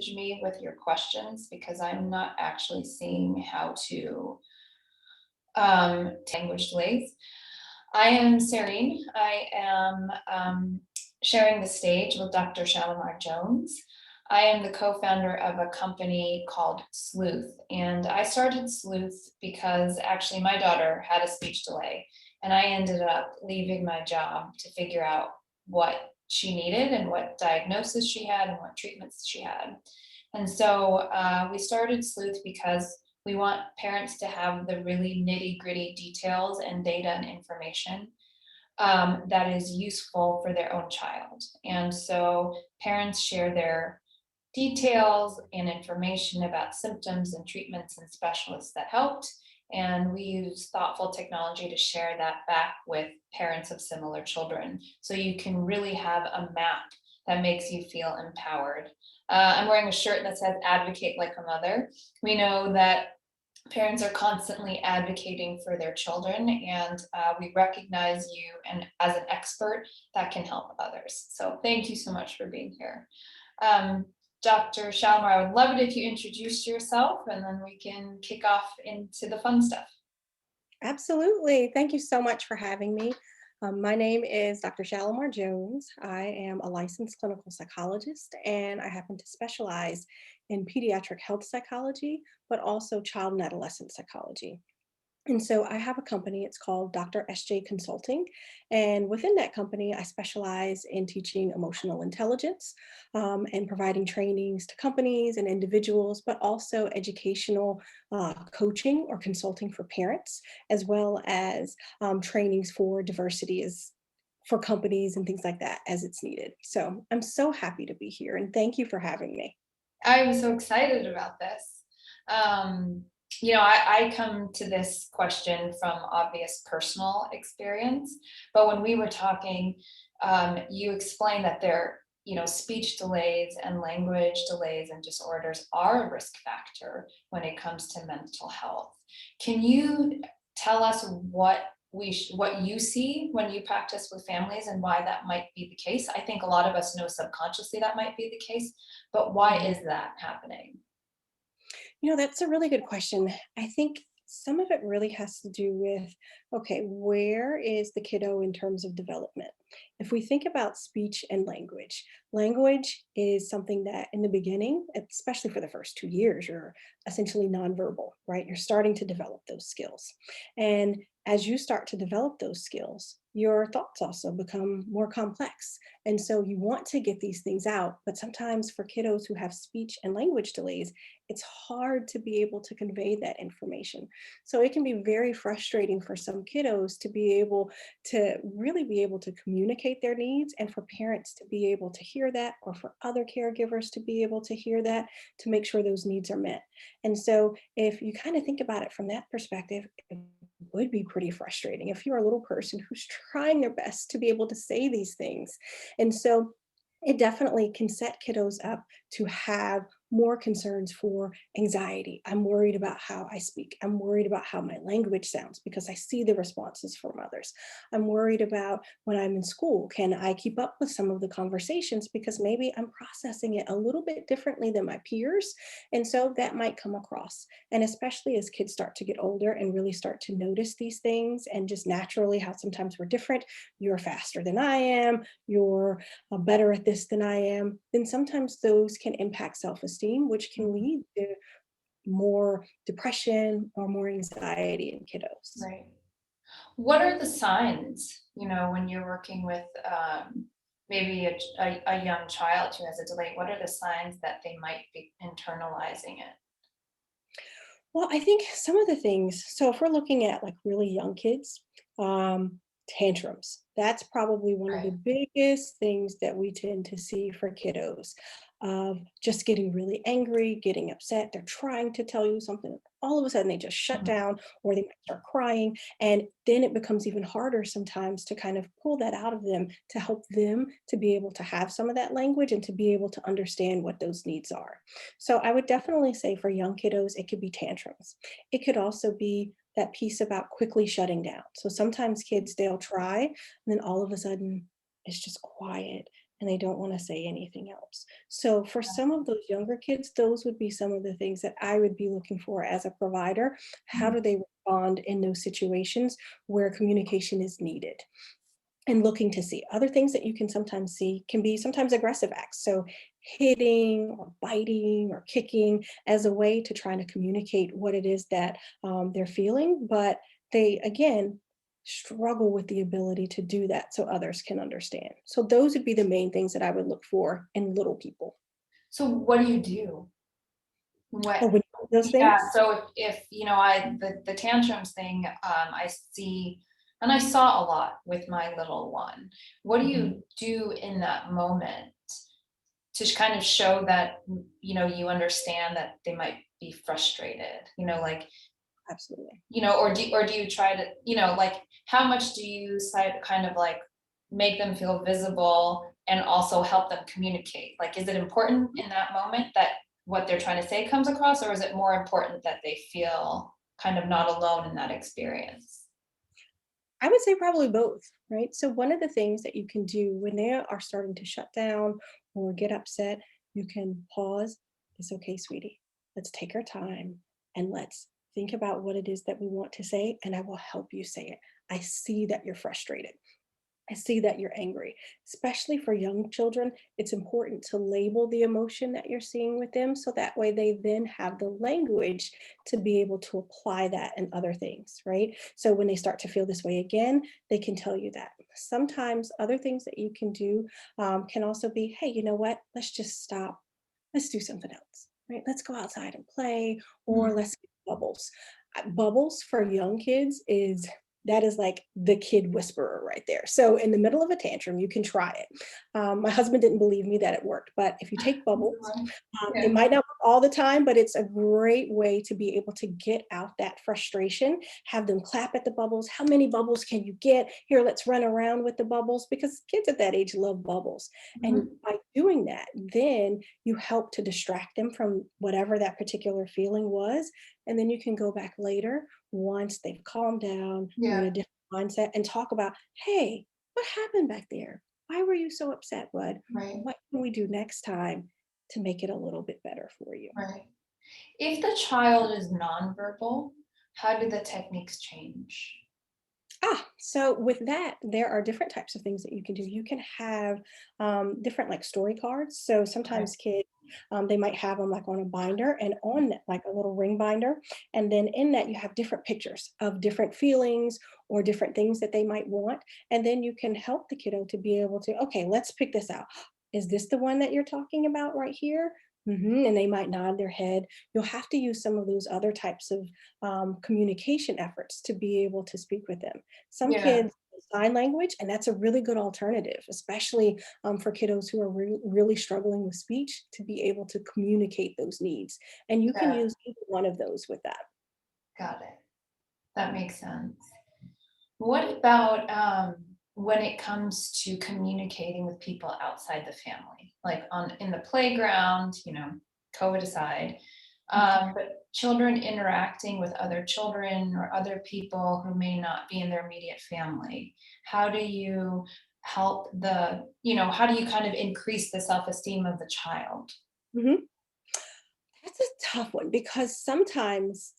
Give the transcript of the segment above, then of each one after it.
me with your questions because I'm not actually seeing how to language delays. I am Sarine. I am sharing the stage with Dr. Shallimar Jones. I am the co-founder of a company called Sleuth, and I started Sleuth because actually my daughter had a speech delay, and I ended up leaving my job to figure out what she needed and what diagnosis she had and what treatments she had. And so we started Sleuth because we want parents to have the really nitty gritty details and data and information that is useful for their own child. And so parents share their details and information about symptoms and treatments and specialists that helped. And we use thoughtful technology to share that back with parents of similar children. So you can really have a map that makes you feel empowered. I'm wearing a shirt that says advocate like a mother. We know that parents are constantly advocating for their children, and we recognize you and as an expert that can help others. So thank you so much for being here. Dr. Shalmar, I would love it if you introduced yourself and then we can kick off into the fun stuff. Absolutely. Thank you so much for having me. My name is Dr. Shallimar Jones. I am a licensed clinical psychologist, and I happen to specialize in pediatric health psychology, but also child and adolescent psychology. And so I have a company, it's called Dr. SJ Consulting. And within that company, I specialize in teaching emotional intelligence and providing trainings to companies and individuals, but also educational coaching or consulting for parents, as well as trainings for diversity as for companies and things like that as it's needed. So I'm so happy to be here and thank you for having me. I'm so excited about this. Um, I come to this question from obvious personal experience, but when we were talking, you explained that speech delays and language delays and disorders are a risk factor when it comes to mental health. Can you tell us what you see when you practice with families and why that might be the case? I think a lot of us know subconsciously that might be the case, but why is that happening? That's a really good question. I think some of it really has to do with okay, where is the kiddo in terms of development? If we think about speech and language, language is something that in the beginning, especially for the first 2 years, you're essentially nonverbal, right? You're starting to develop those skills. And as you start to develop those skills, your thoughts also become more complex. And so you want to get these things out, but sometimes for kiddos who have speech and language delays, it's hard to be able to convey that information. So it can be very frustrating for some kiddos to be able to really be able to communicate their needs and for parents to be able to hear that or for other caregivers to be able to hear that to make sure those needs are met. And so if you kind of think about it from that perspective, it would be pretty frustrating if you're a little person who's trying their best to be able to say these things. And so it definitely can set kiddos up to have more concerns for anxiety. I'm worried about how I speak. I'm worried about how my language sounds because I see the responses from others. I'm worried about when I'm in school, can I keep up with some of the conversations because maybe I'm processing it a little bit differently than my peers. And so that might come across. And especially as kids start to get older and really start to notice these things and just naturally how sometimes we're different. You're faster than I am. You're better at this than I am, then sometimes those can impact self esteem, which can Mhm. lead to more depression or more anxiety in kiddos. Right. What are the signs, when you're working with maybe a young child who has a delay? What are the signs that they might be internalizing it? Well, I think some of the things, so if we're looking at like really young kids, tantrums, that's probably one of the Right. biggest things that we tend to see for kiddos of just getting really angry, getting upset. They're trying to tell you something. All of a sudden, they just shut Mhm. down or they might start crying. And then it becomes even harder sometimes to kind of pull that out of them to help them to be able to have some of that language and to be able to understand what those needs are. So I would definitely say for young kiddos, it could be tantrums. It could also be that piece about quickly shutting down. So sometimes kids, they'll try, and then all of a sudden, it's just quiet. and they don't want to say anything else. So for some of those younger kids, those would be some of the things that I would be looking for as a provider. How Mhm. do they respond in those situations where communication is needed? And looking to see other things that you can sometimes see can be sometimes aggressive acts. So hitting or biting or kicking as a way to try to communicate what it is that they're feeling, but they again struggle with the ability to do that so others can understand. So those would be the main things that I would look for in little people. So what do you do? What Oh, when those Yeah, things. so if, the tantrums thing, I see, and I saw a lot with my little one. What do Mhm. you do in that moment to kind of show that, you understand that they might be frustrated, like, Absolutely. or do you try to, like, how much do you kind of like make them feel visible and also help them communicate? Like, is it important in that moment that what they're trying to say comes across, or is it more important that they feel kind of not alone in that experience? I would say probably both, right? So, one of the things that you can do when they are starting to shut down or get upset, you can pause. It's okay, sweetie. Let's take our time and let's think about what it is that we want to say, and I will help you say it. I see that you're frustrated. I see that you're angry. Especially for young children, it's important to label the emotion that you're seeing with them so that way they then have the language to be able to apply that in other things, right? So when they start to feel this way again, they can tell you that. Sometimes other things that you can do can also be, hey, you know what? Let's just stop. Let's do something else, right? Let's go outside and play, or Mm, let's get bubbles. Bubbles for young kids is that is like the kid whisperer right there. So in the middle of a tantrum, you can try it. My husband didn't believe me that it worked, but if you take bubbles, it yeah, might not work all the time, but it's a great way to be able to get out that frustration. Have them clap at the bubbles. How many bubbles can you get? Here, let's run around with the bubbles because kids at that age love bubbles. And mhm, by doing that, then you help to distract them from whatever that particular feeling was. And then you can go back later once they've calmed down, they're in yeah, a different mindset, and talk about, hey, what happened back there? Why were you so upset, bud? right, What can we do next time to make it a little bit better for you? right. If the child is nonverbal, how do the techniques change? So with that, there are different types of things that you can do. You can have different like story cards. So Okay. sometimes kids, they might have them like on a binder and on that, like a little ring binder. And then in that, you have different pictures of different feelings or different things that they might want. And then you can help the kiddo to be able to, okay, let's pick this out. Is this the one that you're talking about right here? And they might nod their head. You'll have to use some of those other types of communication efforts to be able to speak with them. Some Yeah, kids use sign language, and that's a really good alternative, especially for kiddos who are really struggling with speech to be able to communicate those needs. And you can yeah, use either one of those with that. got it. That makes sense. What about when it comes to communicating with people outside the family, like on in the playground, COVID aside, Mhm. but children interacting with other children or other people who may not be in their immediate family? How do you how do you kind of increase the self-esteem of the child? Mhm. That's a tough one because sometimes,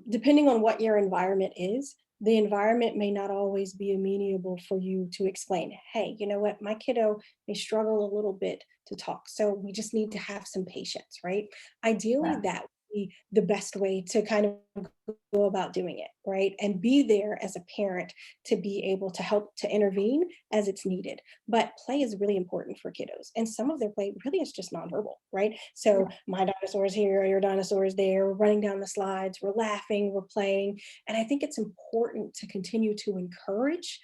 depending on what your environment is, the environment may not always be amenable for you to explain, hey, you know what, my kiddo may struggle a little bit to talk. So we just need to have some patience, right? Ideally, Yeah, that would be the best way to kind of go about doing it, right? And be there as a parent to be able to help to intervene as it's needed. But play is really important for kiddos. And some of their play really is just nonverbal, right? So yeah, my dinosaur's here, your dinosaur's there, we're running down the slides, we're laughing, we're playing. And I think it's important to continue to encourage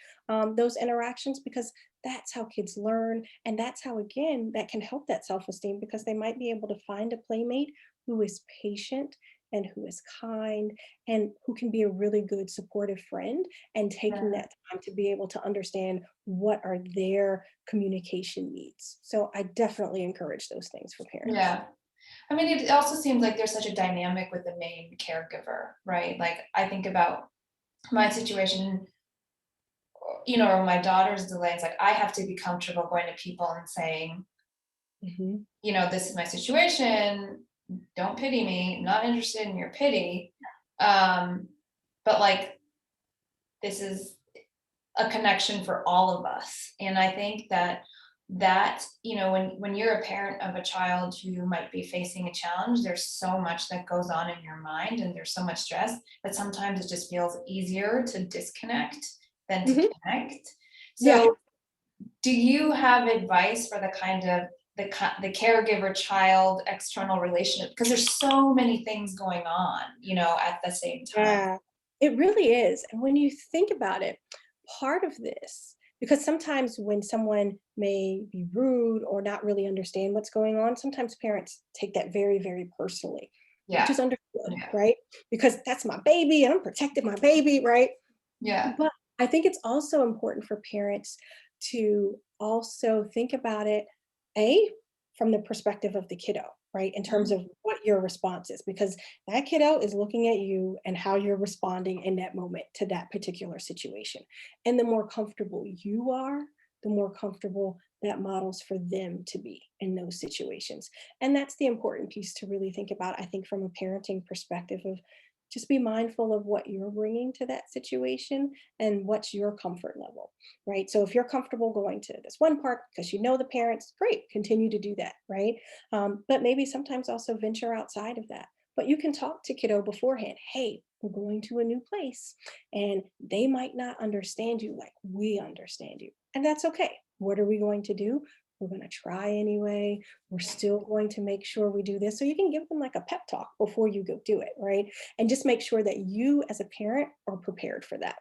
those interactions because that's how kids learn. And that's how, again, that can help that self esteem because they might be able to find a playmate who is patient and who is kind and who can be a really good supportive friend and taking yeah. that time to be able to understand what are their communication needs. So I definitely encourage those things for parents. Yeah. I mean, it also seems like there's such a dynamic with the main caregiver, right? Like, I think about my situation or my daughter's delays, like I have to be comfortable going to people and saying, Mhm. this is my situation. Don't pity me. I'm not interested in your pity. Um, but like, this is a connection for all of us. And I think that when you're a parent of a child who might be facing a challenge, there's so much that goes on in your mind and there's so much stress that sometimes it just feels easier to disconnect than to Mhm. connect. Yeah. So do you have advice for the kind of the caregiver child external relationship, because there's so many things going on at the same time? Yeah, it really is. And when you think about it, part of this, because sometimes when someone may be rude or not really understand what's going on, sometimes parents take that very, very personally, which Yeah, is understood, yeah, right? Because that's my baby and I'm protecting my baby, right? yeah. But I think it's also important for parents to also think about it, A, from the perspective of the kiddo, right? In terms Mhm. of what your response is, because that kiddo is looking at you and how you're responding in that moment to that particular situation. And the more comfortable you are, the more comfortable that models for them to be in those situations. And that's the important piece to really think about, I think, from a parenting perspective of just be mindful of what you're bringing to that situation and what's your comfort level, right? So if you're comfortable going to this one park because you know the parents, great, continue to do that, right? But maybe sometimes also venture outside of that. But you can talk to kiddo beforehand. Hey, we're going to a new place, and they might not understand you like we understand you, and that's okay. What are we going to do? We're going to try anyway. We're still going to make sure we do this. So you can give them like a pep talk before you go do it, right? And just make sure that you as a parent are prepared for that.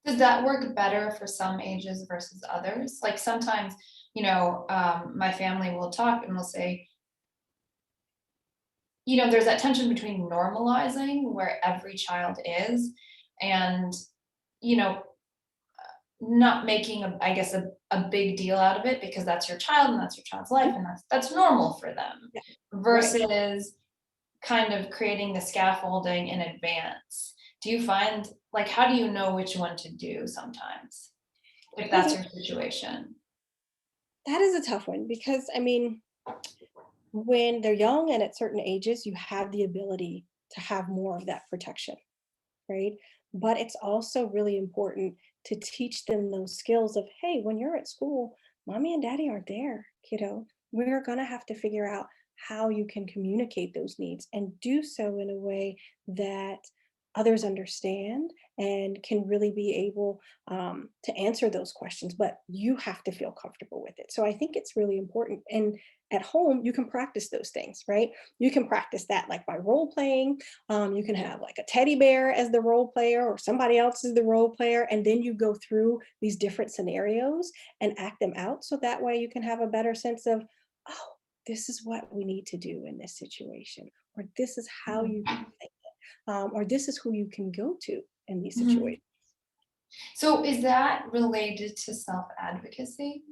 Does that work better for some ages versus others? Like sometimes, my family will talk and we'll say, there's that tension between normalizing where every child is and, you know, not making I guess a big deal out of it because that's your child and that's your child's life Mhm. and that's normal for them Yeah. Right. versus kind of creating the scaffolding in advance. Do you find like how do you know which one to do sometimes if that's Mhm. your situation? That is a tough one because I mean, when they're young and at certain ages, you have the ability to have more of that protection, right? But it's also really important to teach them those skills of, hey, when you're at school, mommy and daddy aren't there, kiddo. We're going to have to figure out how you can communicate those needs and do so in a way that others understand and can really be able to answer those questions. But you have to feel comfortable with it. So I think it's really important. And at home, you can practice those things, right? You can practice that like by role playing. You can have like a teddy bear as the role player or somebody else is the role player. And then you go through these different scenarios and act them out. So that way you can have a better sense of, oh, this is what we need to do in this situation, or this is how you can think it, or this is who you can go to in these Mhm. situations. So is that related to self-advocacy?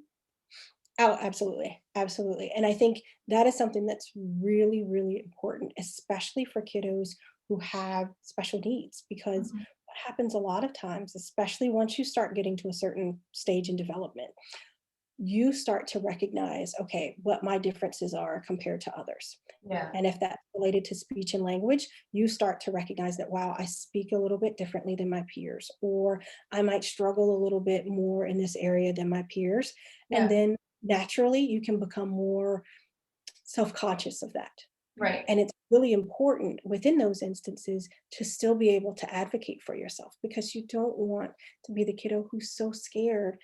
Oh, absolutely. Absolutely. And I think that is something that's really, really important, especially for kiddos who have special needs, because Mhm. what happens a lot of times, especially once you start getting to a certain stage in development, you start to recognize, okay, what my differences are compared to others. Yeah, And if that's related to speech and language, you start to recognize that, wow, I speak a little bit differently than my peers, or I might struggle a little bit more in this area than my peers. And yeah, then naturally, you can become more self conscious of that. right. And it's really important within those instances to still be able to advocate for yourself because you don't want to be the kiddo who's so scared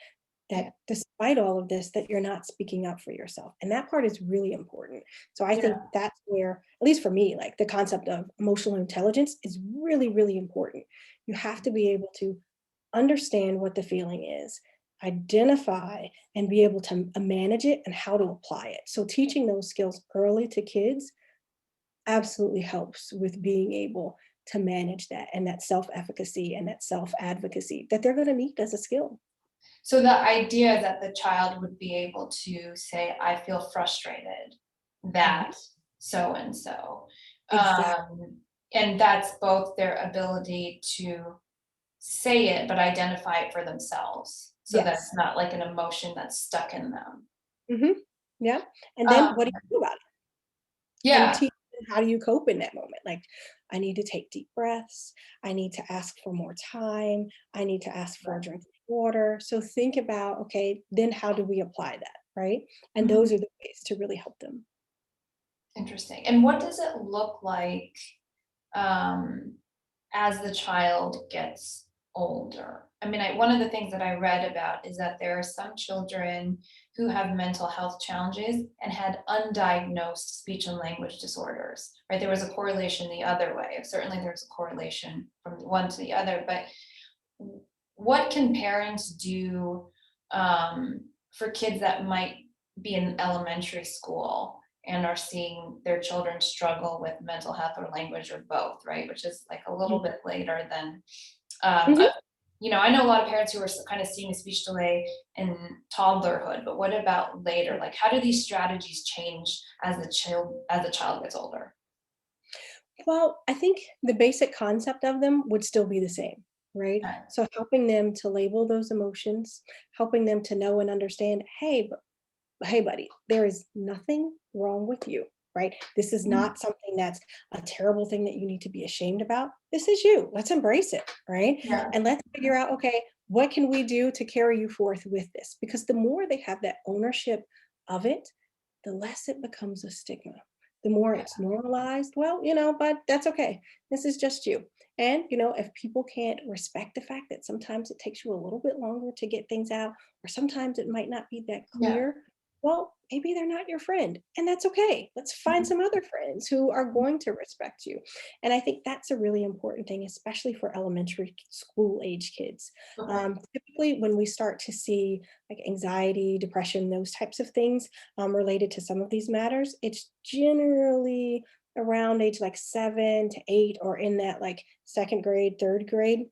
Yeah, that despite all of this, that you're not speaking up for yourself. And that part is really important. So I think yeah. that's where, at least for me, like the concept of emotional intelligence is really, really important. You have to be able to understand what the feeling is, identify and be able to manage it and how to apply it. So teaching those skills early to kids absolutely helps with being able to manage that and that self-efficacy and that self-advocacy that they're going to need as a skill. So the idea that the child would be able to say, "I feel frustrated Mhm. that so and so." Exactly. And that's both their ability to say it, but identify it for themselves. So that it's Yes. not like an emotion that's stuck in them. Hmm. Yeah. And then Um, what do you do about it? And yeah, teach them how do you cope in that moment? Like, I need to take deep breaths. I need to ask for more time. I need to ask for a right. drink of water. So think about, okay, then how do we apply that? Right. And those Mhm. are the ways to really help them. Interesting. And what does it look like um, as the child gets older? I mean, one of the things that I read about is that there are some children who have mental health challenges and had undiagnosed speech and language disorders, right? There was a correlation the other way. Certainly there's a correlation from one to the other, but what can parents do for kids that might be in elementary school and are seeing their children struggle with mental health or language or both, right? Which is like a little bit later than, um, uh, Mhm. I know a lot of parents who are kind of seeing a speech delay in toddlerhood, but what about later? Like, how do these strategies change as the child gets older? Well, I think the basic concept of them would still be the same, right? Okay. So helping them to label those emotions, helping them to know and understand, hey, buddy, there is nothing wrong with you, right? This is Mhm. not something that's a terrible thing that you need to be ashamed about. This is you. Let's embrace it, right? Yeah. And let's figure out, okay, what can we do to carry you forth with this? Because the more they have that ownership of it, the less it becomes a stigma. The more Yeah. it's normalized, well, but that's okay. This is just you. And, if people can't respect the fact that sometimes it takes you a little bit longer to get things out, or sometimes it might not be that Yeah. clear, well, maybe they're not your friend, and that's okay. Let's find Mhm. some other friends who are going to respect you. And I think that's a really important thing, especially for elementary school age kids. Okay. Typically, when we start to see like anxiety, depression, those types of things related to some of these matters, it's generally around age like 7 to 8 or in that like second grade, third grade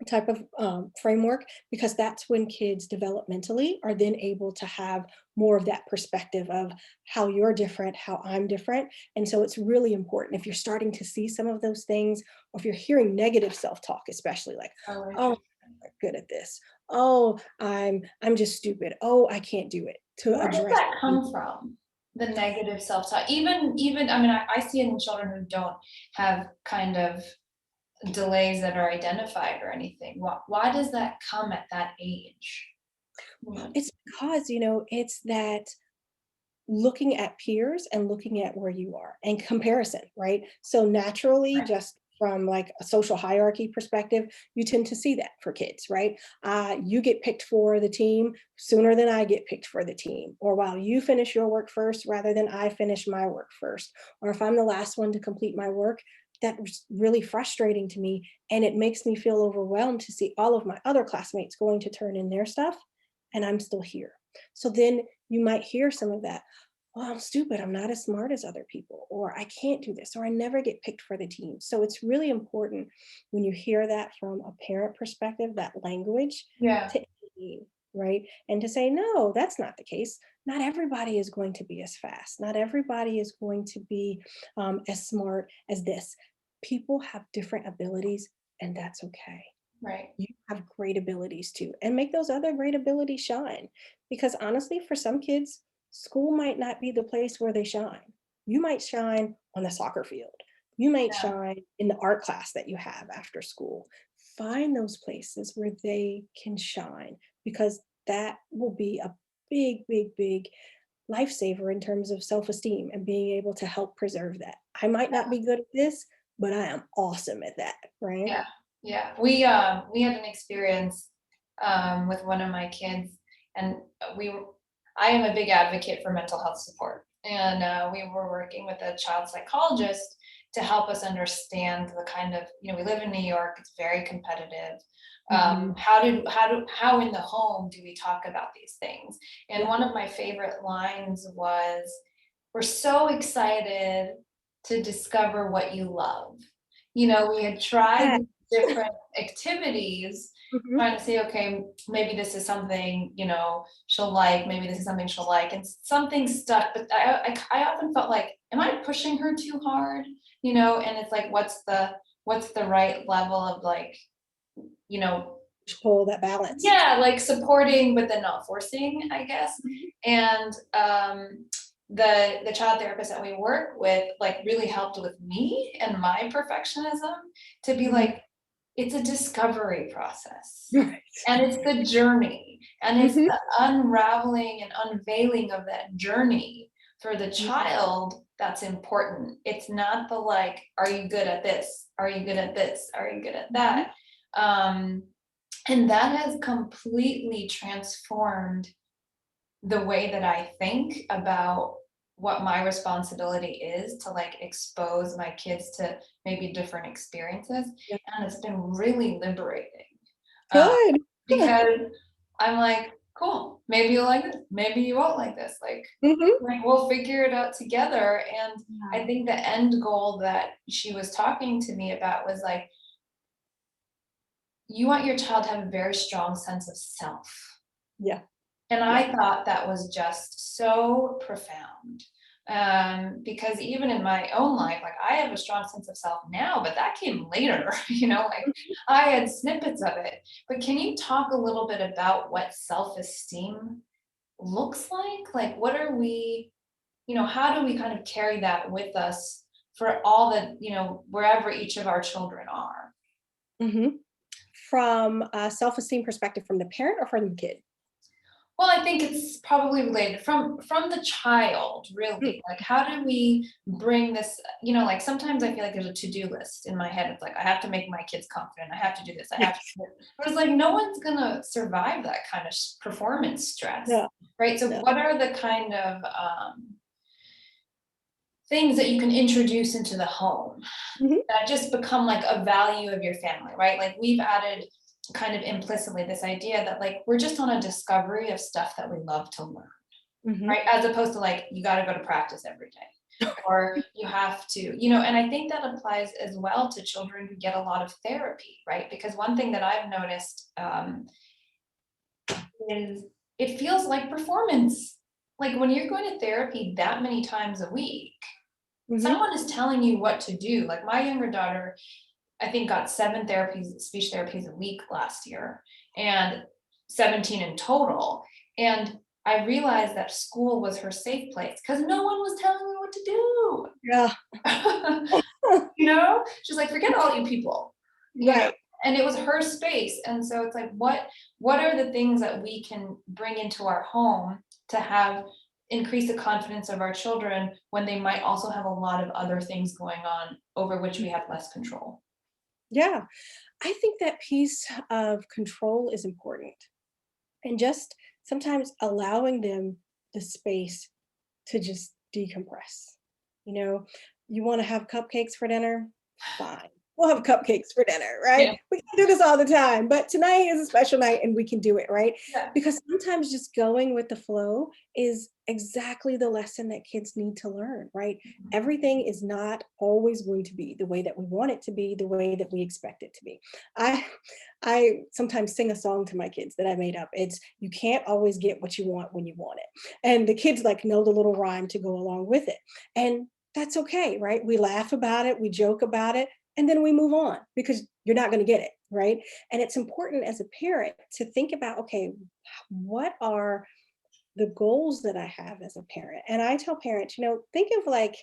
type of framework, because that's when kids developmentally are then able to have more of that perspective of how you're different, how I'm different. And so it's really important if you're starting to see some of those things, or if you're hearing negative self-talk, especially like, Oh, oh, interesting. I'm not good at this. Oh, I'm just stupid. Oh, I can't do it. To Where does address that come from? The negative self-talk? Even, I mean, I see it in children who don't have kind of delays that are identified or anything. Why does that come at that age? Yeah. it's because, it's that looking at peers and looking at where you are and comparison, right? So naturally, Right. just from like a social hierarchy perspective, you tend to see that for kids, right? You get picked for the team sooner than I get picked for the team, or while you finish your work first rather than I finish my work first, or if I'm the last one to complete my work. That's really frustrating to me, and it makes me feel overwhelmed to see all of my other classmates going to turn in their stuff, and I'm still here. So then you might hear some of that, well, I'm stupid. I'm not as smart as other people, or I can't do this, or I never get picked for the team. So it's really important when you hear that from a parent perspective, that language Yeah. to aim, right? And to say, no, that's not the case. Not everybody is going to be as fast. Not everybody is going to be as smart as this. People have different abilities, and that's okay. Right. You have great abilities too, and make those other great abilities shine. Because honestly, for some kids, school might not be the place where they shine. You might shine on the soccer field. You might Yeah. shine in the art class that you have after school. Find those places where they can shine, because that will be a big, big, big lifesaver in terms of self-esteem and being able to help preserve that. I might not be good at this, but I am awesome at that, right? Yeah. Yeah. We had an experience with one of my kids, and we I am a big advocate for mental health support. And we were working with a child psychologist to help us understand the kind of, we live in New York, it's very competitive. Mhm. How in the home do we talk about these things? And Yeah. one of my favorite lines was, "We're so excited to discover what you love." We had tried Yeah. these different activities, Mhm. trying to say, okay, maybe this is something, she'll like, maybe this is something she'll like, and something stuck. But I often felt like, am I pushing her too hard? And it's like, what's the right level of like you know, Pull that balance. yeah, like supporting, but then not forcing, I guess. Mhm. And the child therapist that we work with like really helped with me and my perfectionism to be Mhm. like, it's a discovery process. Right. And it's the journey. And it's Mhm. the unraveling and unveiling of that journey for the Mhm. child that's important. It's not the like, are you good at this? Are you good at this? Are you good at Mhm. that? Um, and that has completely transformed the way that I think about what my responsibility is to like expose my kids to maybe different experiences. Yeah. And it's been really liberating. Uh, Good. because I'm like, cool, maybe you'll like this, maybe you won't like this. Mhm. Like we'll figure it out together. And I Yeah. think the end goal that she was talking to me about was like, you want your child to have a very strong sense of self. Yeah. And Yeah. I thought that was just so profound. Because even in my own life, like I have a strong sense of self now, but that came later, like Mhm. I had snippets of it. But can you talk a little bit about what self-esteem looks like? Like, what are we, how do we kind of carry that with us for all the, wherever each of our children are? Mhm. From a self-esteem perspective from the parent or from the kid? Well, I think it's probably related from the child, Mm. really. Like, how do we bring this, like sometimes I feel like there's a to-do list in my head. It's like I have to make my kids confident. I have to do this. I have to Yes. do this. But it's like no one's gonna survive that kind of performance stress, No, right? So, no. what are the kind of things that you can introduce into the home Mhm. that just become like a value of your family, right? Like we've added kind of implicitly this idea that like we're just on a discovery of stuff that we love to learn, Mhm. right? As opposed to like you got to go to practice every day or you have to, and I think that applies as well to children who get a lot of therapy, right? Because one thing that I've noticed is it feels like performance. Like when you're going to therapy that many times a week, Mhm. someone is telling you what to do. Like my younger daughter, I think got 7 therapies, speech therapies a week last year, and 17 in total. And I realized that school was her safe place because no one was telling me what Yeah. to do. She's like, forget all you people, you know, Right. and it was her space. And so it's like, what are the things that we can bring into our home to have increase the confidence of our children when they might also have a lot of other things going on over which we have less control? Yeah. I think that piece of control is important, and just sometimes allowing them the space to just decompress. You know, you want to have cupcakes for dinner? Fine. We'll have cupcakes for dinner, right? Yeah. We can do this all the time, but tonight is a special night and we can do it, right? Yeah. Because sometimes just going with the flow is exactly the lesson that kids need to learn, right? Everything is not always going to be the way that we want it to be, the way that we expect it to be. I I sometimes sing a song to my kids that I made up. It's you can't always get what you want when you want it. And the kids like know the little rhyme to go along with it. And that's okay, right? We laugh about it, we joke about it, and then we move on because you're not going to get it, right? And it's important as a parent to think about, okay, what are the goals that I have as a parent? And I tell parents, think of like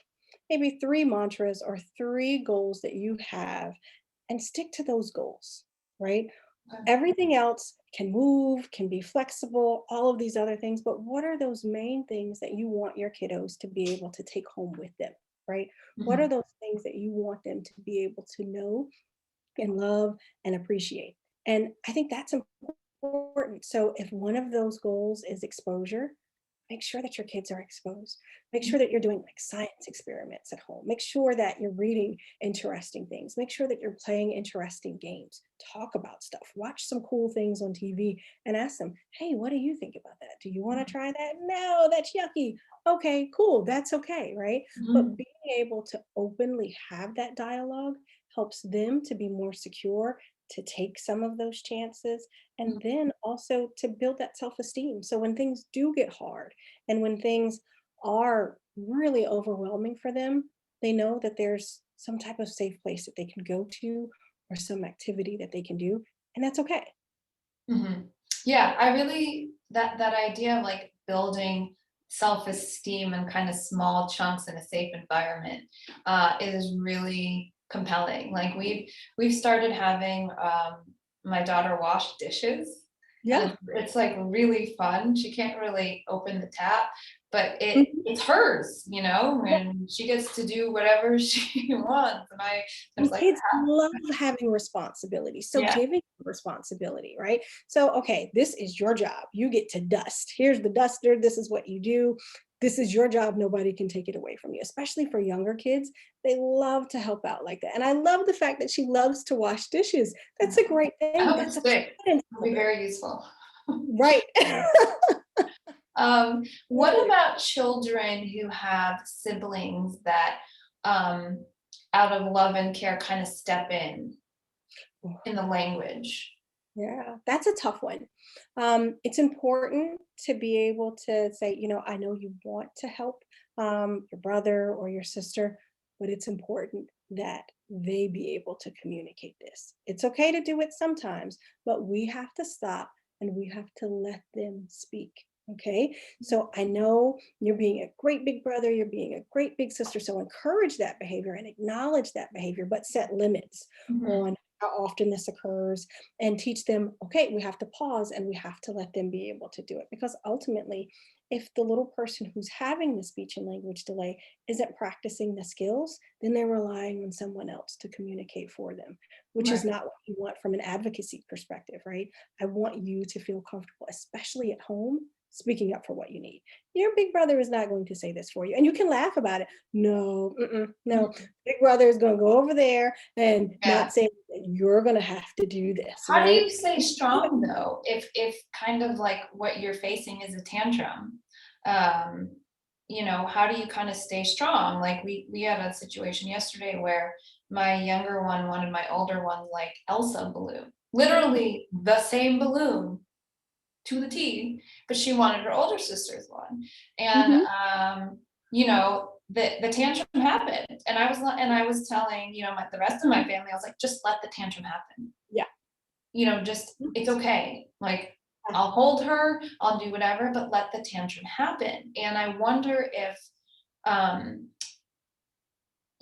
maybe 3 mantras or 3 goals that you have and stick to those goals, right? Okay. Everything else can move, can be flexible, all of these other things, but what are those main things that you want your kiddos to be able to take home with them, right? What are Mhm. those things that you want them to be able to know and love and appreciate? And I think that's important. So if one of those goals is exposure, make sure that your kids are exposed. Make sure that you're doing like science experiments at home. Make sure that you're reading interesting things. Make sure that you're playing interesting games. Talk about stuff. Watch some cool things on TV and ask them, hey, what do you think about that? Do you want to try that? No, that's yucky. Okay, cool. That's okay, right? But Mhm. being able to openly have that dialogue helps them to be more secure, to take some of those chances, and then also to build that self esteem. So when things do get hard, and when things are really overwhelming for them, they know that there's some type of safe place that they can go to or some activity that they can do and that's okay. Mhm. Yeah, I really that idea of, like, building self-esteem in kind of small chunks in a safe environment, is really compelling. Like, we've started having, my daughter wash dishes, and Yeah. it's, like, really fun. She can't really open the tap, but Mhm. it's hers, you know, and she gets to do whatever she wants, and I was And like, kids love having responsibility. So "Yeah, giving responsibility, right? So, okay, this is your job. You get to dust. Here's the duster. This is what you do. This is your job. Nobody can take it away from you, especially for younger kids. They love to help out like that. And I love the fact that she loves to wash dishes. That's a great I thing. hope That's it's a big. confidence It'll be builder. very useful." Right. What Totally. about children who have siblings that, um, out of love and care, kind of step in the language? Yeah, that's a tough one. It's important to be able to say, I know you want to help your brother or your sister, but it's important that they be able to communicate this. It's okay to do it sometimes, but we have to stop and we have to let them speak. Okay. So I know you're being a great big brother, you're being a great big sister. So encourage that behavior and acknowledge that behavior, but set limits Mhm. on how often this occurs and teach them, okay, we have to pause and we have to let them be able to do it. Because ultimately, if the little person who's having the speech and language delay isn't practicing the skills, then they're relying on someone else to communicate for them, which is Right. not what you want from an advocacy perspective, right? I want you to feel comfortable, especially at home, speaking up for what you need. Your big brother is not going to say this for you. And you can laugh about it. No, no. Mhm. Big brother is going to go over there and Yeah. not say that you're going to have to do this, How do right? you stay strong though, if kind of like what you're facing is a tantrum? Um, how do you kind of stay strong? Like we had a situation yesterday where my younger one wanted my older one like Elsa balloon, literally the same balloon to the T, but she wanted her older sister's one. And Mhm. the tantrum happened. And I was telling, the rest of my family, I was like, just let the tantrum happen. Yeah. Just it's okay. Like I'll hold her, I'll do whatever, but let the tantrum happen. And I wonder if um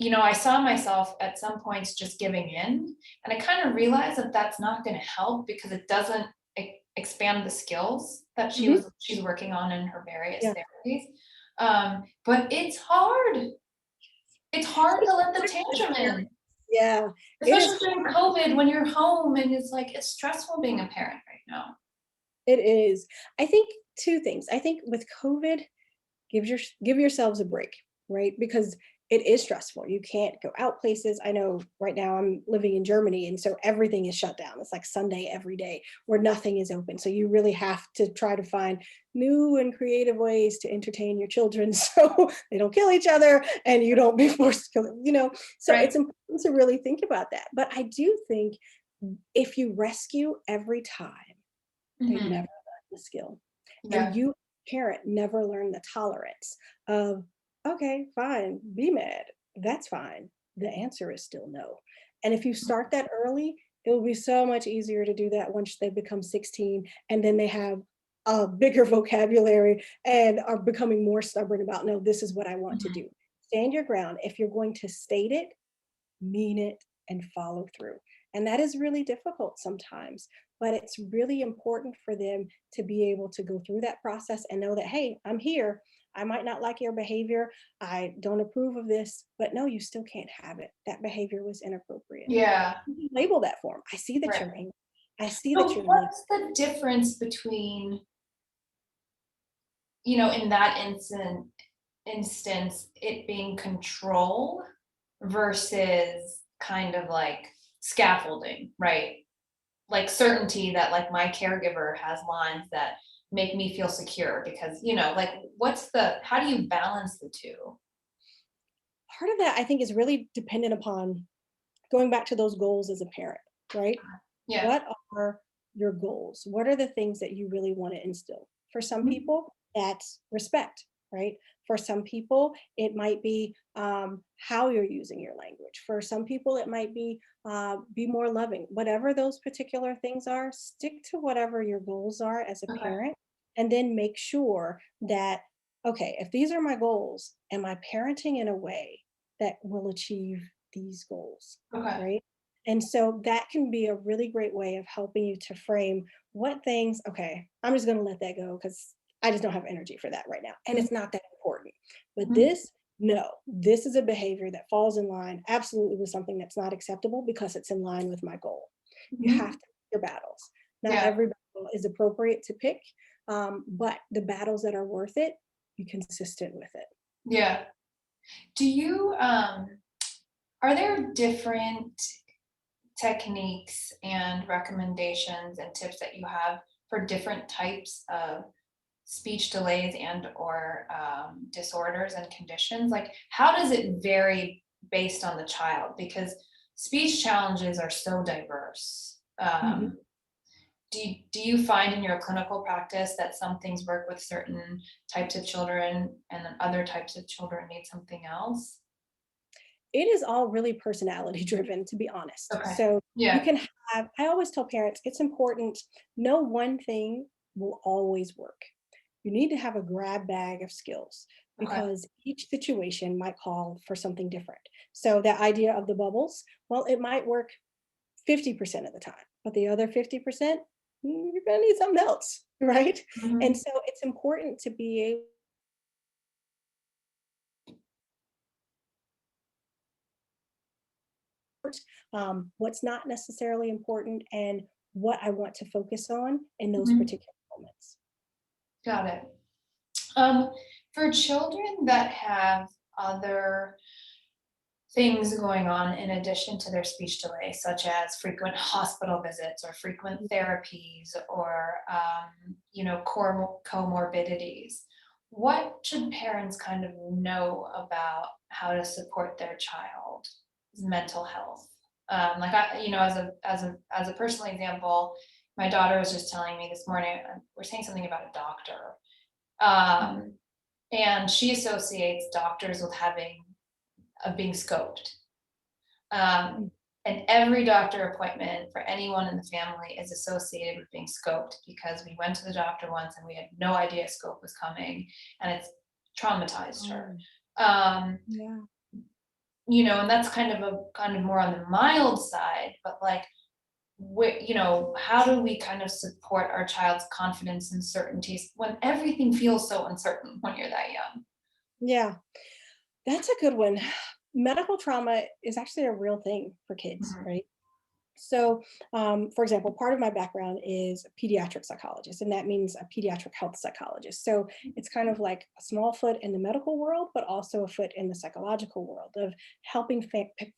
I saw myself at some points just giving in, and I kind of realized that that's not going to help because it doesn't expand the skills that Mhm. she's working on in her various Yeah. therapies. But it's hard. It's hard to let the tantrum in, Yeah, it is especially during COVID when you're home and it's like it's stressful being a parent right now. it is. I think 2 things. I think with COVID, give yourselves a break, right? Because it is stressful. You can't go out places. I know right now I'm living in Germany, and so everything is shut down. It's like Sunday every day where nothing is open. So you really have to try to find new and creative ways to entertain your children so they don't kill each other and you don't be forced to kill them. So Right. it's important to really think about that. But I do think if you rescue every time, they never Hmm. learn the skill. And Yeah. you, parent, never learn the tolerance of, okay, fine, be mad. That's fine. The answer is still no. And if you start that early, it will be so much easier to do that once they become 16 and then they have a bigger vocabulary and are becoming more stubborn about, no, this is what I want to Mhm. do. Stand your ground. If you're going to state it, mean it, and follow through. And that is really difficult sometimes, but it's really important for them to be able to go through that process and know that, hey, I'm here. I might not like your behavior. I don't approve of this, but no, you still can't have it. That behavior was inappropriate. Yeah. You can label that for them. I see that Right. you're angry. I see that So you're leaving. what's the difference between, in that instance, it being control versus kind of like scaffolding, right? Like certainty that like my caregiver has lines that make me feel secure because, like how do you balance the two? Part of that, I think, is really dependent upon going back to those goals as a parent, right? Yeah. What are your goals? What are the things that you really want to instill? For some Mhm. people, that's respect. right? For some people, it might be how you're using your language. For some people, it might be more loving. Whatever those particular things are, stick to whatever your goals are as a Okay, parent, and then make sure that, okay, if these are my goals, am I parenting in a way that will achieve these goals, okay. right? And so that can be a really great way of helping you to frame what things, okay, I'm just going to let that go because I just don't have energy for that right now. And it's not that important. But Mhm, this, no, this is a behavior that falls in line absolutely with something that's not acceptable because it's in line with my goal. You have mhm. to pick your battles. Not Yeah, every battle is appropriate to pick, but the battles that are worth it, be consistent with it. yeah. Do you, are there different techniques and recommendations and tips that you have for different types of speech delays and or disorders and conditions? Like, how does it vary based on the child? Because speech challenges are so diverse. Mhm. Do you find in your clinical practice that some things work with certain types of children and then other types of children need something else? It is all really personality driven, to be honest. Okay. So you Yeah. can have, I always tell parents, it's important, no one thing will always work. You need to have a grab bag of skills Okay. because each situation might call for something different. So that idea of the bubbles, well, it might work 50% of the time, but the other 50%, you're going to need something else, right? And Mhm. so it's important to be able what's not necessarily important and what I want to focus on in those Mhm. particular moments. Got it. Um, for children that have other things going on in addition to their speech delay, such as frequent hospital visits or frequent therapies or comorbidities, what should parents kind of know about how to support their child's mental health? Like as a personal example, my daughter was just telling me this morning, we're saying something about a doctor. Mhm. Um, and she associates doctors with having of being scoped. Um, and every doctor appointment for anyone in the family is associated with being scoped because we went to the doctor once and we had no idea a scope was coming and it's traumatized her. Oh, Um, yeah. and that's kind of more on the mild side, but like how do we kind of support our child's confidence and certainties when everything feels so uncertain when you're that young? Yeah, that's a good one. Medical trauma is actually a real thing for kids, Mhm. right? So, for example, part of my background is a pediatric psychologist, and that means a pediatric health psychologist. So it's kind of like a small foot in the medical world, but also a foot in the psychological world of helping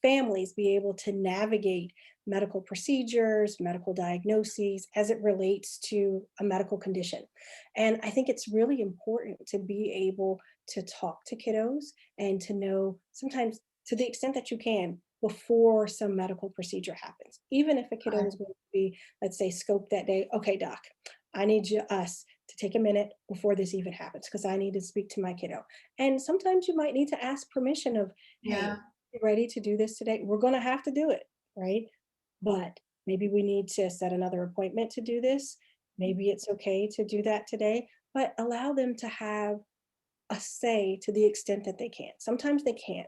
families be able to navigate medical procedures, medical diagnoses as it relates to a medical condition. And I think it's really important to be able to talk to kiddos and to know sometimes to the extent that you can before some medical procedure happens. Even if a kiddo Okay. is going to be, let's say, scoped that day, okay, doc, I need us to take a minute before this even happens because I need to speak to my kiddo. And sometimes you might need to ask permission of, hey, Yeah. you ready to do this today? We're going to have to do it, right? But maybe we need to set another appointment to do this. Maybe it's okay to do that today, but allow them to have a say to the extent that they can. Sometimes they can't,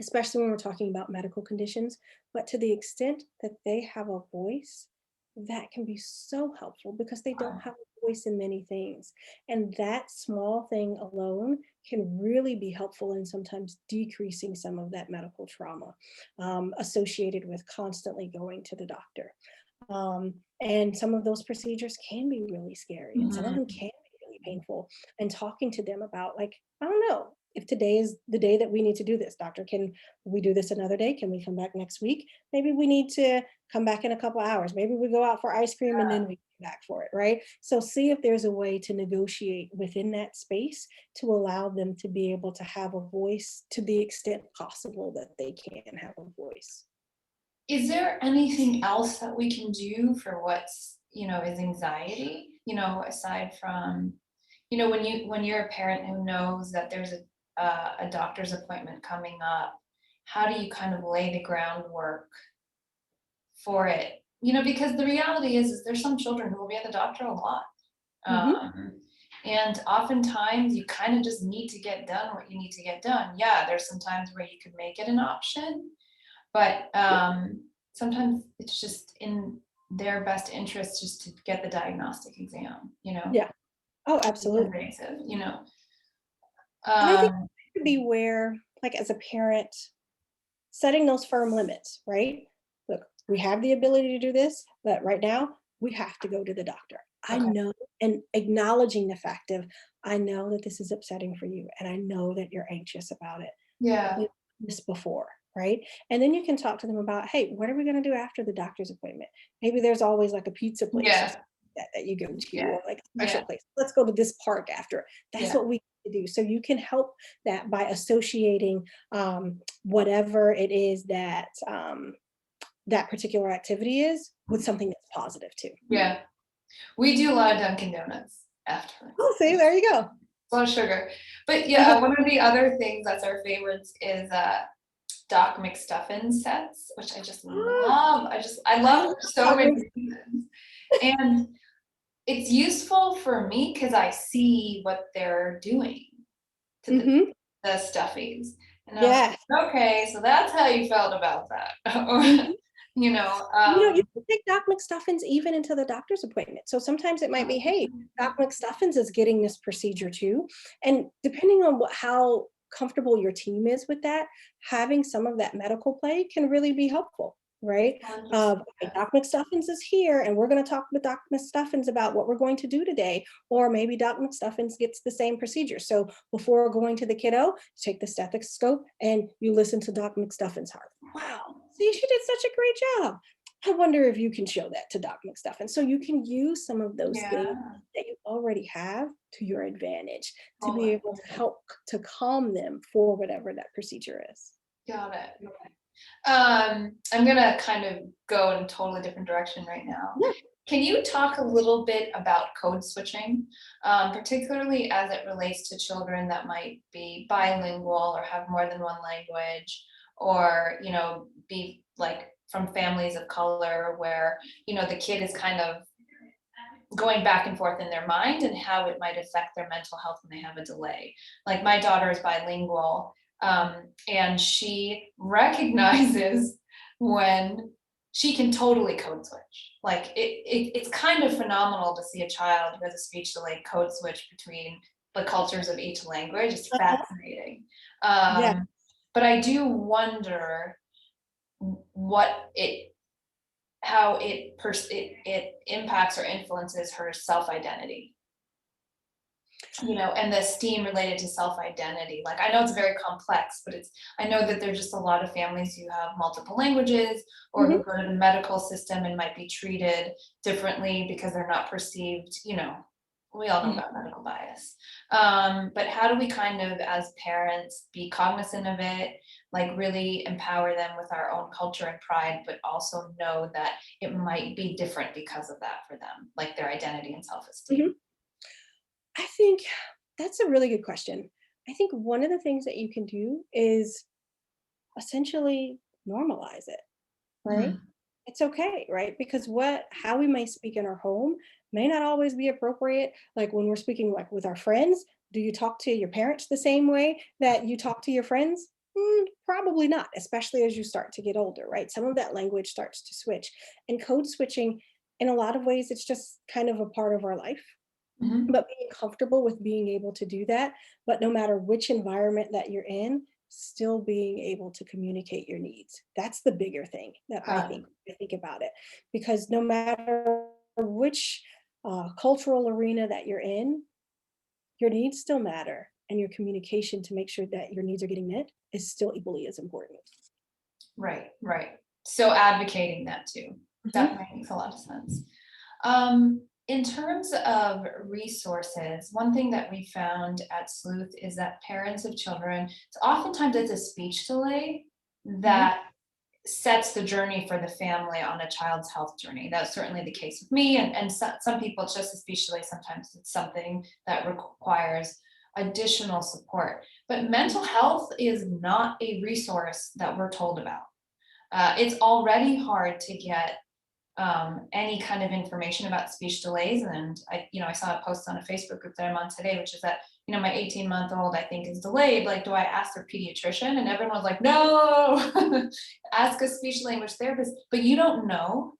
especially when we're talking about medical conditions, but to the extent that they have a voice, that can be so helpful because they don't Okay. have a voice in many things. And that small thing alone can really be helpful in sometimes decreasing some of that medical trauma associated with constantly going to the doctor. And some of those procedures can be really scary, and some of them Mhm. can be really painful. And talking to them about, like, I don't know, if today is the day that we need to do this, doctor, can we do this another day? Can we come back next week? Maybe we need to come back in a couple hours. Maybe we go out for ice cream and then we come back for it, right? So see if there's a way to negotiate within that space to allow them to be able to have a voice to the extent possible that they can have a voice. Is there anything else that we can do for is anxiety, aside from, when you're a parent who knows that there's a doctor's appointment coming up, how do you kind of lay the groundwork for it? Because the reality is there's some children who will be at the doctor a lot. Mhm. Um, and oftentimes you kind of just need to get done what you need to get done. Yeah, there's some times where you could make it an option, but sometimes it's just in their best interest just to get the diagnostic exam. Yeah. Oh, It's absolutely. invasive. And I think Um, to be where, like, as a parent, setting those firm limits, right? Look, we have the ability to do this, but right now we have to go to the doctor. I okay. know, and acknowledging the fact of, I know that this is upsetting for you, and I know that you're anxious about it. Yeah. We've done this before, right? And then you can talk to them about, hey, what are we going to do after the doctor's appointment? Maybe there's always like a pizza place or Yeah. something that you go to, Yeah. or like a special Yeah. place. Let's go to this park after. That's Yeah. what we need to do. So you can help that by associating whatever it is that that particular activity is with something that's positive too. Yeah. We do a lot of Dunkin' Donuts afterwards. Oh, see, there you go. A lot of sugar. But yeah, one of the other things that's our favorites is Doc McStuffin sets, which I just Ah, love. I I love love for so many chocolate. reasons. And it's useful for me because I see what they're doing to Hmm. the stuffies. And I was Yeah. like, okay, so that's how you felt about that. Or, you know, You um, can take Doc McStuffins even into the doctor's appointment. So sometimes it might be, hey, Doc McStuffins is getting this procedure too. And depending on how comfortable your team is with that, having some of that medical play can really be helpful, right? 100%. Okay, Doc McStuffins is here, and we're going to talk with Doc McStuffins about what we're going to do today. Or maybe Doc McStuffins gets the same procedure. So before going to the kiddo, take the stethoscope and you listen to Doc McStuffins' heart. Wow, see, she did such a great job. I wonder if you can show that to Doc McStuffin. So you can use some of those things Yeah, that you already have to your advantage to be totally. able to help to calm them for whatever that procedure is. Got it. I'm gonna kind of go in a totally different direction right now. Yeah. Can you talk a little bit about code switching, particularly as it relates to children that might be bilingual or have more than one language, or be like from families of color where the kid is kind of going back and forth in their mind and how it might affect their mental health when they have a delay. Like my daughter is bilingual, and she recognizes when she can totally code switch. Like it's kind of phenomenal to see a child who has a speech delay code switch between the cultures of each language. It's Uh-huh. fascinating. Yeah. But I do wonder what it how it impacts or influences her self-identity, and the esteem related to self-identity. Like I know it's very complex, but I know that there's just a lot of families who have multiple languages or who Mhm. go to the medical system and might be treated differently because they're not perceived. We all know Mhm. about medical bias. But how do we kind of, as parents, be cognizant of it, like really empower them with our own culture and pride, but also know that it might be different because of that for them, like their identity and self-esteem. Mhm. I think that's a really good question. I think one of the things that you can do is essentially normalize it, right? Mm, It's okay, right? Because how we may speak in our home may not always be appropriate. Like when we're speaking like with our friends, do you talk to your parents the same way that you talk to your friends? Probably not, especially as you start to get older, right? Some of that language starts to switch. And code switching, in a lot of ways, it's just kind of a part of our life. mhm. But being comfortable with being able to do that, but no matter which environment that you're in, still being able to communicate your needs. That's the bigger thing that Got it. I think about it. Because no matter which cultural arena that you're in, your needs still matter. And your communication to make sure that your needs are getting met is still equally as important. Right, right. So advocating that too. That Mhm. makes a lot of sense. In terms of resources, one thing that we found at Sleuth is that parents of children, so oftentimes it's a speech delay Mhm. that sets the journey for the family on a child's health journey. That's certainly the case with me, and some people, it's just a speech delay. Sometimes it's something that requires additional support. But mental health is not a resource that we're told about. It's already hard to get any kind of information about speech delays. And I saw a post on a Facebook group that I'm on today, which is that, my 18-month-old, I think, is delayed. Like, do I ask their pediatrician? And everyone was like, no, ask a speech language therapist. But you don't know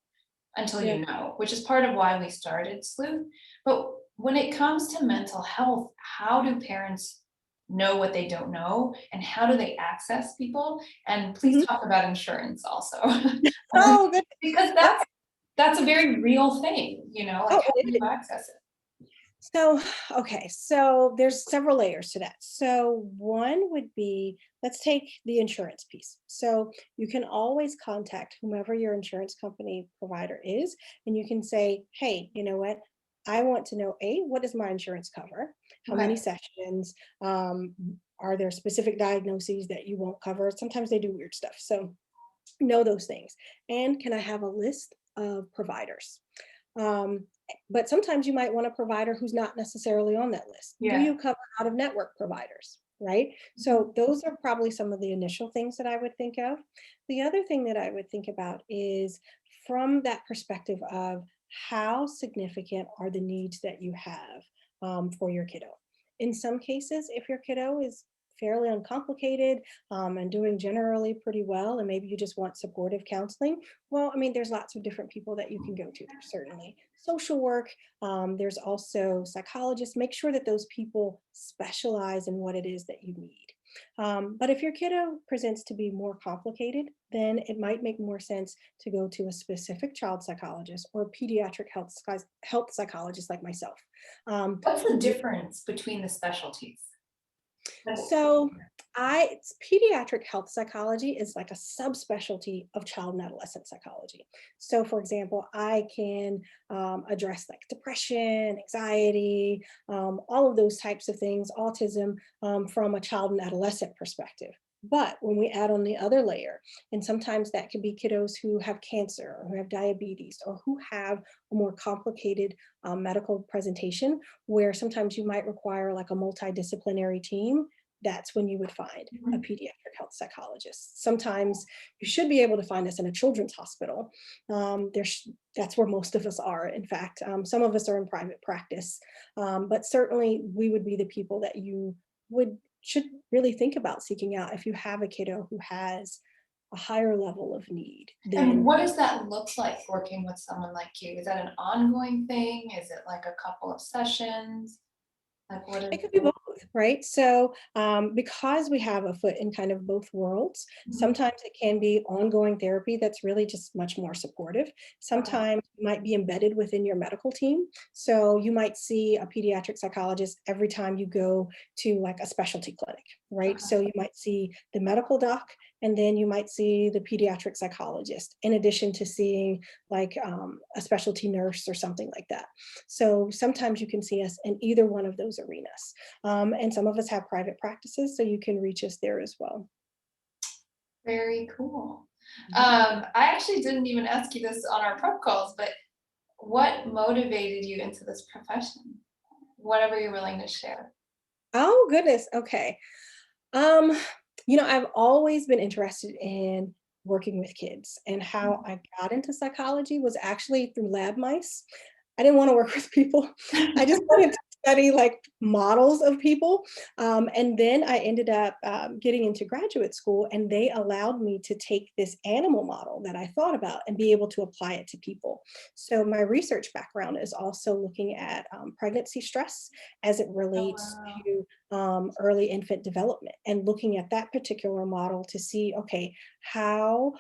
until Yeah. you know, which is part of why we started Sleuth. But when it comes to mental health, how do parents know what they don't know? And how do they access people? And please Mhm. talk about insurance also. Oh, good. Because Okay. that's a very real thing, like Oh, how do it you is. access it? So, okay, so there's several layers to that. So, one would be, let's take the insurance piece. So, you can always contact whomever your insurance company provider is, and you can say, hey, you know what? I want to know, A, what does my insurance cover? How many Okay. sessions? Are there specific diagnoses that you won't cover? Sometimes they do weird stuff. So, know those things. And can I have a list of providers? Um, but sometimes you might want a provider who's not necessarily on that list. Do Yeah. you cover out of network providers? Right. Mhm. So those are probably some of the initial things that I would think of. The other thing that I would think about is from that perspective of how significant are the needs that you have for your kiddo. In some cases, if your kiddo is fairly uncomplicated and doing generally pretty well, and maybe you just want supportive counseling, well, I mean, there's lots of different people that you can go to. There's certainly social work. There's also psychologists. Make sure that those people specialize in what it is that you need. But if your kiddo presents to be more complicated, then it might make more sense to go to a specific child psychologist or a pediatric health psychologist like myself, What's the who difference between the specialties? Like, So it's pediatric health psychology is like a subspecialty of child and adolescent psychology. So, for example, I can address like depression, anxiety, all of those types of things, autism from a child and adolescent perspective. But when we add on the other layer, and sometimes that could be kiddos who have cancer or who have diabetes or who have a more complicated medical presentation, where sometimes you might require like a multidisciplinary team, that's when you would find a Mhm. pediatric health psychologist. Sometimes you should be able to find us in a children's hospital. That's where most of us are. In fact, some of us are in private practice, but certainly we would be the people that you would should really think about seeking out if you have a kiddo who has a higher level of need. And Then what does that look like working with someone like you? Is that an ongoing thing? Is it like a couple of sessions? Like, what is it could be the— both, right? So, because we have a foot in kind of both worlds, Mhm. sometimes it can be ongoing therapy that's really just much more supportive. Okay. Sometimes you might be embedded within your medical team. So, you might see a pediatric psychologist every time you go to like a specialty clinic, right? Okay. So, you might see the medical doc and then you might see the pediatric psychologist in addition to seeing like a specialty nurse or something like that. So sometimes you can see us in either one of those arenas. And some of us have private practices, so you can reach us there as well. Very cool. Mhm. I actually didn't even ask you this on our prep calls, but what motivated you into this profession? Whatever you're willing to share. Oh, goodness. Okay. Um, I've always been interested in working with kids, and how I got into psychology was actually through lab mice. I didn't want to work with people. I just wanted to study like models of people. And then I ended up getting into graduate school, and they allowed me to take this animal model that I thought about and be able to apply it to people. So my research background is also looking at pregnancy stress as it Oh, relates wow. to early infant development, and looking at that particular model to see, okay, how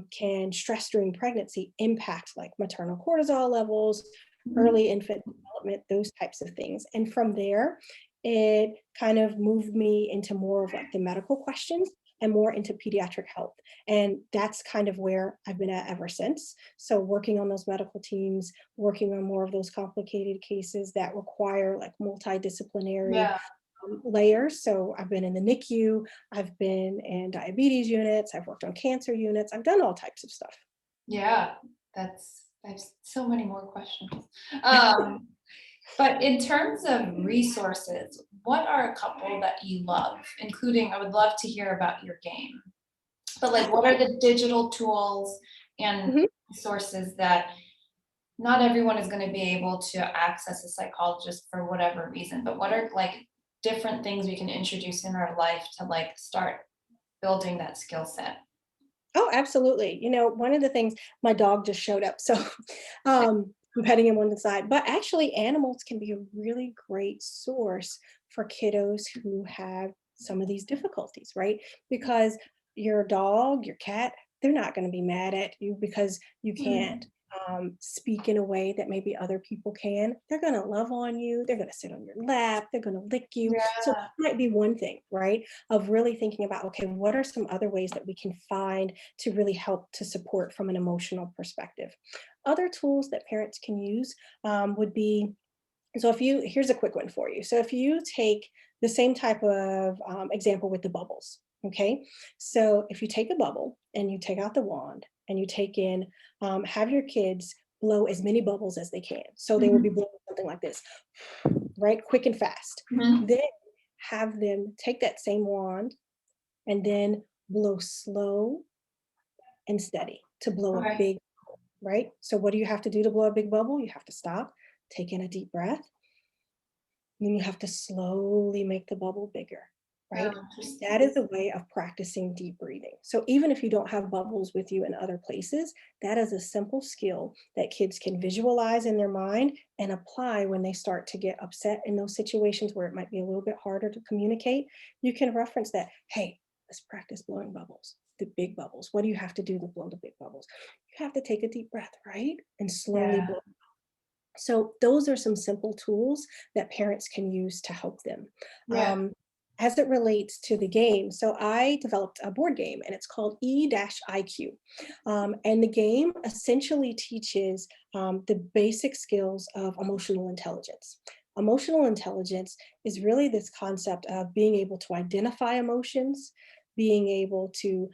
can stress during pregnancy impact like maternal cortisol levels, Mhm. early infant development, those types of things. And from there, it kind of moved me into more of like the medical questions and more into pediatric health. And that's kind of where I've been at ever since. So working on those medical teams, working on more of those complicated cases that require like multidisciplinary Yeah. layers. So I've been in the NICU, I've been in diabetes units, I've worked on cancer units, I've done all types of stuff. Yeah, I have so many more questions. Um, but in terms of resources, what are a couple that you love? Including, I would love to hear about your game. But like, what are the digital tools and Mhm. resources that not everyone is going to be able to access a psychologist for whatever reason, but what are like different things we can introduce in our life to like start building that skill set? Oh, absolutely. One of the things my dog just showed up, so I'm petting him on the side. But actually, animals can be a really great source for kiddos who have some of these difficulties, right? Because your dog, your cat, they're not going to be mad at you because you can't Mhm. speak in a way that maybe other people can. They're going to love on you. They're going to sit on your lap. They're going to lick you. So Yeah, that might be one thing, right? Of really thinking about, okay, what are some other ways that we can find to really help to support from an emotional perspective. Other tools that parents can use would be so if you here's a quick one for you. So if you take the same type of example with the bubbles, okay? So if you take a bubble and you take out the wand and you take in, have your kids blow as many bubbles as they can. So they will be mhm, blowing something like this, right? Quick and fast. mhm. Then have them take that same wand and then blow slow and steady to blow a Okay. big, right? So what do you have to do to blow a big bubble? You have to stop, take in a deep breath, then you have to slowly make the bubble bigger, Oh, right? That interesting. is a way of practicing deep breathing. So even if you don't have bubbles with you in other places, that is a simple skill that kids can visualize in their mind and apply when they start to get upset in those situations where it might be a little bit harder to communicate. You can reference that, hey, let's practice blowing bubbles, the big bubbles. What do you have to do to blow the big bubbles? You have to take a deep breath, right? And slowly Yeah, blow. So those are some simple tools that parents can use to help them. yeah. Um, as it relates to the game, so I developed a board game and it's called E-IQ. And the game essentially teaches the basic skills of emotional intelligence. Emotional intelligence is really this concept of being able to identify emotions, being able to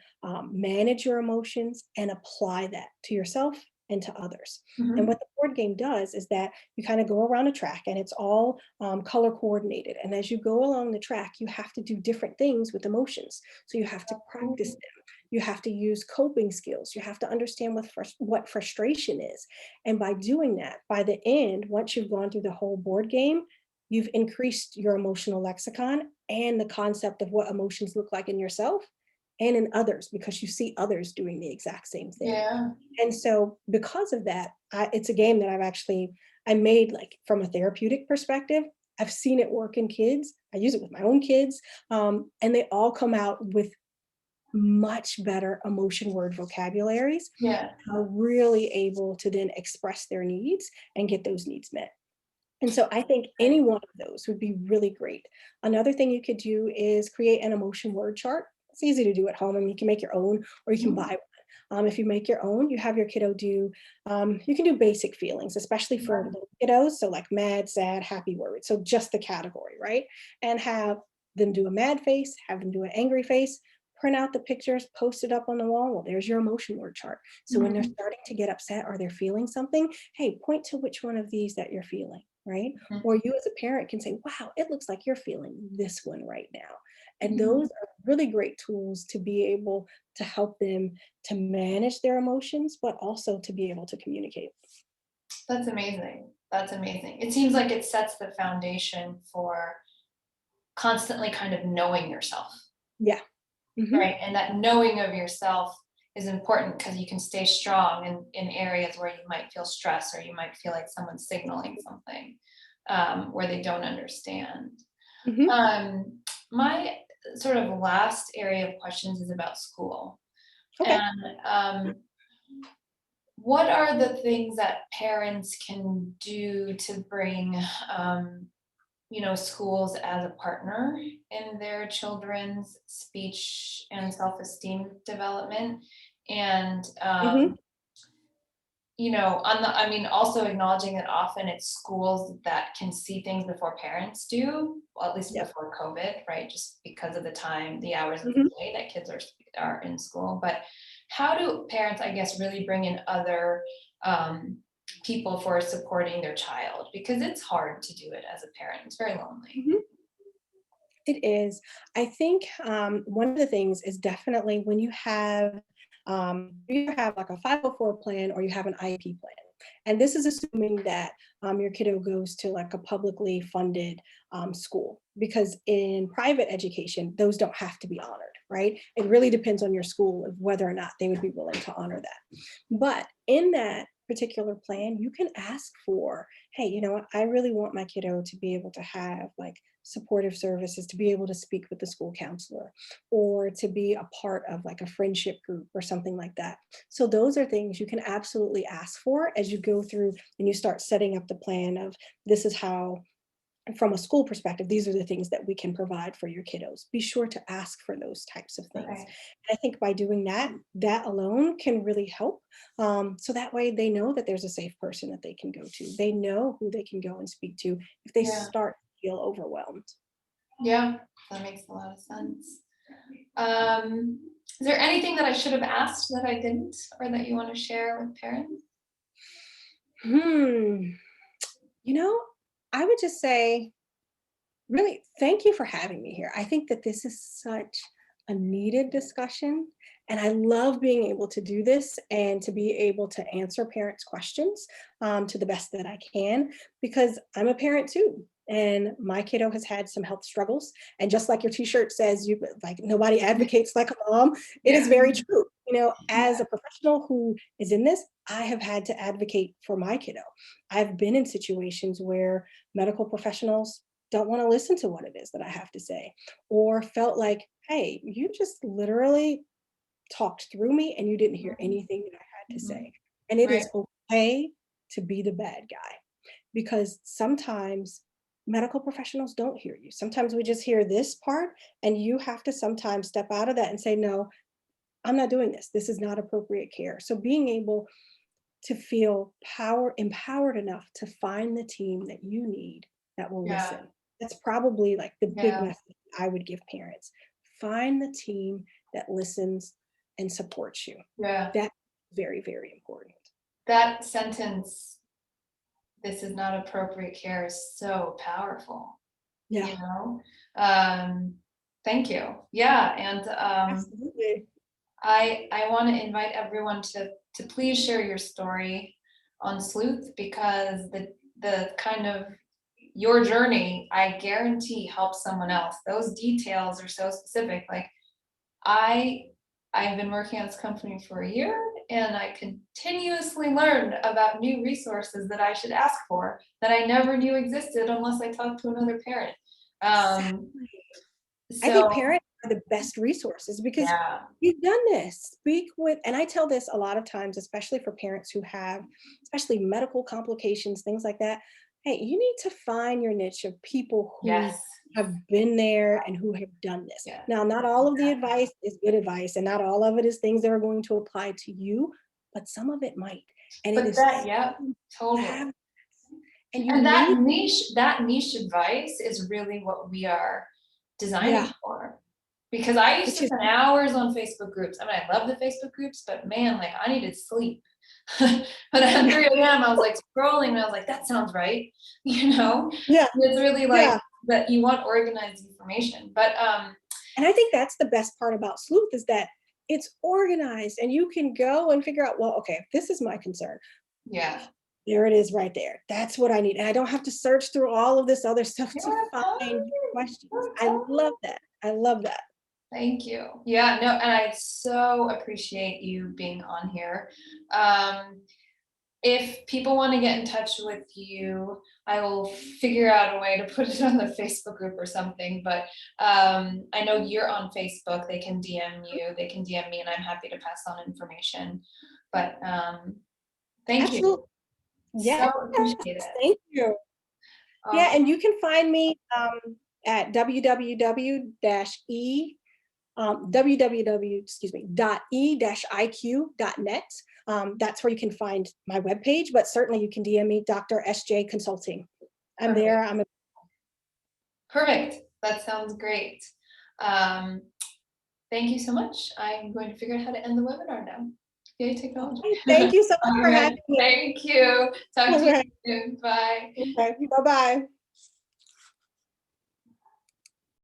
manage your emotions, and apply that to yourself and to others. And Mhm. what the board game does is that you kind of go around a track and it's all color coordinated. And as you go along the track, you have to do different things with emotions. So you have to practice Ooh, them. You have to use coping skills. You have to understand what frustration is. And by doing that, by the end, once you've gone through the whole board game, you've increased your emotional lexicon and the concept of what emotions look like in yourself and in others because you see others doing the exact same thing. yeah. And so because of that, it's a game that I made like from a therapeutic perspective. I've seen it work in kids. I use it with my own kids, and they all come out with much better emotion word vocabularies. Yeah. Are really able to then express their needs and get those needs met. And so I think any Right. one of those would be really great. Another thing you could do is create an emotion word chart. It's easy to do at home. I mean, you can make your own or you can Mhm. buy one. If you make your own, you have your kiddo do, you can do basic feelings, especially for little kiddos. So, like mad, sad, happy words. So, just the category, right? And have them do a mad face, have them do an angry face, print out the pictures, post it up on the wall. Well, there's your emotion word chart. So, when they're Mhm. starting to get upset or they're feeling something, hey, point to which one of these that you're feeling, right? Mhm. Or you as a parent can say, wow, it looks like you're feeling this one right now. And those Mhm. are really great tools to be able to help them to manage their emotions, but also to be able to communicate. That's amazing. That's amazing. It seems like it sets the foundation for constantly kind of knowing yourself, Yeah. Hmm. right? And that knowing of yourself is important because you can stay strong in areas where you might feel stress or you might feel like someone's signaling something where they don't understand. Hmm. Um, my sort of last area of questions is about school. Okay. And what are the things that parents can do to bring, schools as a partner in their children's speech and self-esteem development? And Hmm. I mean, also acknowledging that often it's schools that can see things before parents do, well, at least Yep. before COVID, right? Just because of the time, the hours of the Mhm. day that kids are in school. But how do parents, I guess, really bring in other um, people for supporting their child? Because it's hard to do it as a parent. It's very lonely. Mhm. It is. I think one of the things is definitely when you have like a 504 plan or you have an IEP plan. And this is assuming that your kiddo goes to like a publicly funded school, because in private education, those don't have to be honored, right? It really depends on your school of whether or not they would be willing to honor that. But in that particular plan, you can ask for, hey, you know what, I really want my kiddo to be able to have like supportive services, to be able to speak with the school counselor, or to be a part of like a friendship group or something like that. So those are things you can absolutely ask for as you go through and you start setting up the plan of, this is how, from a school perspective, these are the things that we can provide for your kiddos. Be sure to ask for those types of things. Okay. And I think by doing that, that alone can really help. So that way they know that there's a safe person that they can go to. They know who they can go and speak to if they Yeah. start to feel overwhelmed. Yeah. That makes a lot of sense. Um, is there anything that I should have asked that I didn't, or that you want to share with parents? Hmm. You know, I would just say, really, thank you for having me here. I think that this is such a needed discussion. And I love being able to do this and to be able to answer parents' questions to the best that I can, because I'm a parent too. And my kiddo has had some health struggles. And just like your t-shirt says, you like nobody advocates like a mom. It is Yeah. very true. You know, as Yeah. a professional who is in this, I have had to advocate for my kiddo. I've been in situations where medical professionals don't want to listen to what it is that I have to say, or felt like, hey, you just literally talked through me and you didn't hear Mhm. anything that I had to Mhm. say. And it Right. is okay to be the bad guy, because sometimes medical professionals don't hear you. Sometimes we just hear this part, and you have to sometimes step out of that and say, no, I'm not doing this. This is not appropriate care. So being able to feel empowered enough to find the team that you need that will Yeah. listen. That's probably like the big Yeah. message I would give parents. Find the team that listens and supports you. Yeah. That's very, very important. That sentence, this is not appropriate care, is so powerful, Yeah, you know? Um, thank you. Yeah. And absolutely. I want to invite everyone to please share your story on Sleuth, because the kind of your journey, I guarantee, helps someone else. Those details are so specific. Like I I've been working at this company for a year, and I continuously learn about new resources that I should ask for that I never knew existed unless I talked to another parent. Um, Exactly. I think so parents are the best resources because yeah, you've done this. Speak with, and I tell this a lot of times, especially for parents who have, especially medical complications, things like that. Hey, you need to find your niche of people who yes, have been there and who have done this. yeah. Now, not all of the advice is good advice, and not all of it is things that are going to apply to you, but some of it might. And it But is that, so yep, to totally. have, and you And need, that niche advice is really what we are yeah, designing for. Because I used which to is spend hours on Facebook groups. I mean, I love the Facebook groups, but man, like I needed sleep. But at 3 a.m., I was like scrolling and I was like, that sounds right. You know, yeah, it's really like yeah. that you want organized information. But And I think that's the best part about Sleuth is that it's organized and you can go and figure out, well, okay, if this is my concern, yeah. there it is right there. That's what I need. And I don't have to search through all of this other stuff to You're find your fine. questions. You're I love fine. that. I love that. Thank you. Yeah, no, and I so appreciate you being on here. Um, if people want to get in touch with you, I will figure out a way to put it on the Facebook group or something. But I know you're on Facebook. They can DM you, they can DM me, and I'm happy to pass on information. But thank you. Absolutely. So Yes. appreciate it. Thank you. Yeah. Awesome. And you can find me at www-e www, excuse me, .e-iq.net. That's where you can find my webpage, but certainly you can DM me, Dr. SJ Consulting. I'm there. Perfect. Perfect. That sounds great. Um, Thank you so much. I'm going to figure out how to end the webinar now. Yay, technology. Okay, thank you so much All for right. having me. Thank you. Talk All to you right. soon. Bye. Okay. Bye-bye.